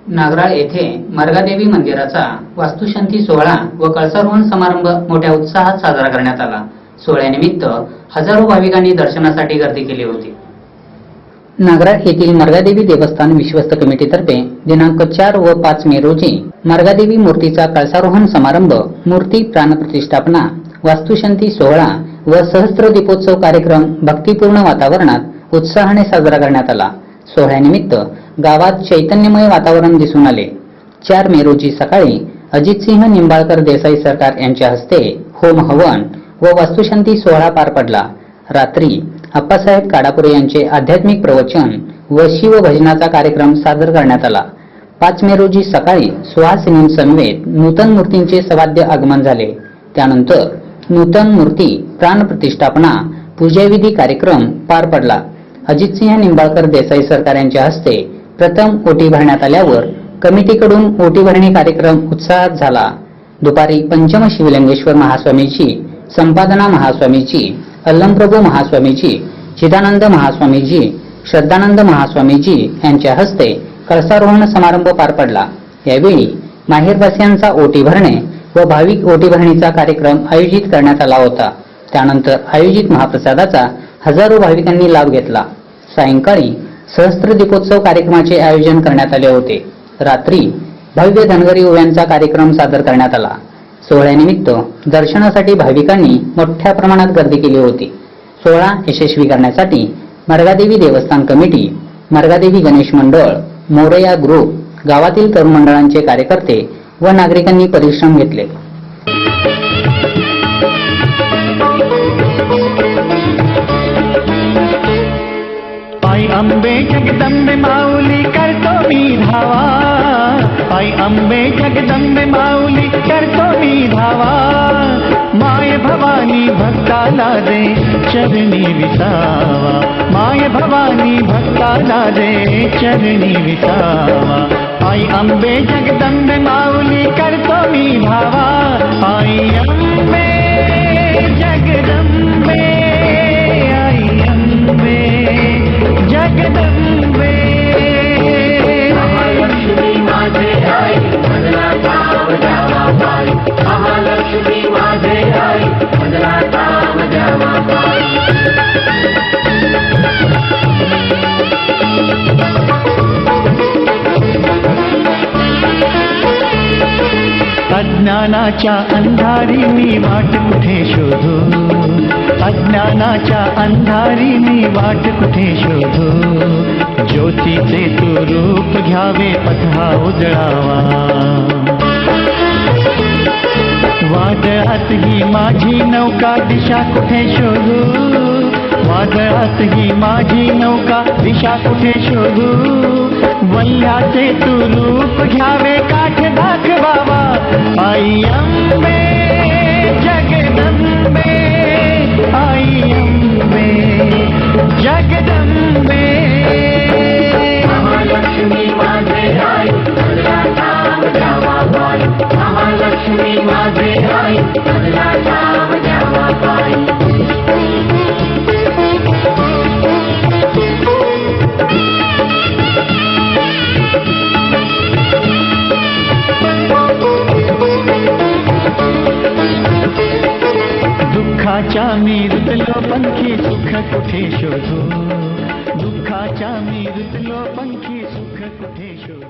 नागराळ येथे मर्गादेवी मंदिराचा वास्तुशांती सोहळा व कळसारोहण समारंभ मोठ्या उत्साहात साजरा करण्यात आला। सोहळ्यानिमित्त हजारो भाविकांनी दर्शनासाठी गर्दी केली होती। नागराळ येथील मर्गादेवी देवस्थान विश्वस्त कमिटीतर्फे दिनांक 4 व 5 मे रोजी मर्गादेवी मूर्तीचा कळसारोहण समारंभ, मूर्ती प्राणप्रतिष्ठापना, वास्तुशांती सोहळा व सहस्त्र दीपोत्सव कार्यक्रम भक्तिपूर्ण वातावरणात उत्साहाने साजरा करण्यात आला। सोहळ्यानिमित्त गावात चैतन्यमय वातावरण दिसून आले। 4 मे रोजी सकाळी अजितसिंह निंबाळकर देसाई सरकार यांच्या हस्ते होम हवन व वास्तुशांती सोहळा पार पडला। रात्री अप्पासाहेब काडापुरे यांचे आध्यात्मिक प्रवचन व शिव भजनाचा कार्यक्रम सादर करण्यात आला। 5 मे रोजी सकाळी सुहासिनींसमवेत नूतन मूर्तींचे सवाद्य आगमन झाले। त्यानंतर नूतन मूर्ती प्राणप्रतिष्ठापना पूजाविधी कार्यक्रम पार पडला। अजितसिंह निंबाळकर देसाई सरकार यांच्या हस्ते प्रथम ओटी भरण्यात आल्यावर कमिटीकडून ओटी भरणी कार्यक्रम उत्साहात झाला। दुपारी पंचम शिवलिंगेश्वर महास्वामीची, संपादना महास्वामीची, अल्लमप्रभू महास्वामीची, चिदानंद महास्वामीजी, श्रद्धानंद महास्वामीजी यांच्या हस्ते कळसारोहण समारंभ पार पडला। यावेळी माहेरवासियांचा ओटी भरणे व भाविक ओटी भरणीचा कार्यक्रम आयोजित करण्यात आला होता। त्यानंतर आयोजित महाप्रसादाचा हजारो भाविकांनी लाभ घेतला। सायंकाळी सहस्त्र दीपोत्सव कार्यक्रमाचे आयोजन करण्यात आले होते। रात्री भव्य धनगरी ओव्यांचा कार्यक्रम सादर करण्यात आला। सोहळ्यानिमित्त दर्शनासाठी भाविकांनी मोठ्या प्रमाणात गर्दी केली होती। सोहळा यशस्वी करण्यासाठी मर्गादेवी देवस्थान कमिटी, मर्गादेवी गणेश मंडळ, मोरया ग्रुप, गावातील तरुण मंडळांचे कार्यकर्ते व नागरिकांनी परिश्रम घेतले। आई अंबे जगदंबे माऊली करतो मी धावा, आई अंबे जगदंबे माऊली करतो मी धावा, माय भवानी भक्ताला दे चरणी विसावा, माय भवानी भक्ताला दे चरणी विसावा, आई अंबे जगदंबे माऊली करतो मी धावा, आई अंबे जगदंबे, आई अंबे जगदंबे, महालक्ष्मी माझे आई मधला धाम द्यावा पाई, महालक्ष्मी माझे आई मधला धाम द्यावा पाई। अज्ञानाच्या अंधारी मी वाट कुठे शोधू, अज्ञानाच्या अंधारी मी वाट कुठे शोधू, ज्योतीचे तू रूप घ्यावे पथा उजळावा, वादळात ही माझी नौका दिशा कुठे शोधू, वादळात ही माझी नौका दिशा कुठे शोधू, वल्ल्याचे तू रूप घ्यावे काठ दाखवावा, आई अंबे जगदंबे, आई अंबे जगदंबे, महालक्ष्मी माझे आई मधला धाम द्यावा पाई, महालक्ष्मी माझे आई मधला धाम द्यावा पाई। दुःखाच्या मी रुतलो पंखी सुख कुठे शोधू, दुःखाच्या मी रुतलो पंखी सुख कुठे शोधू।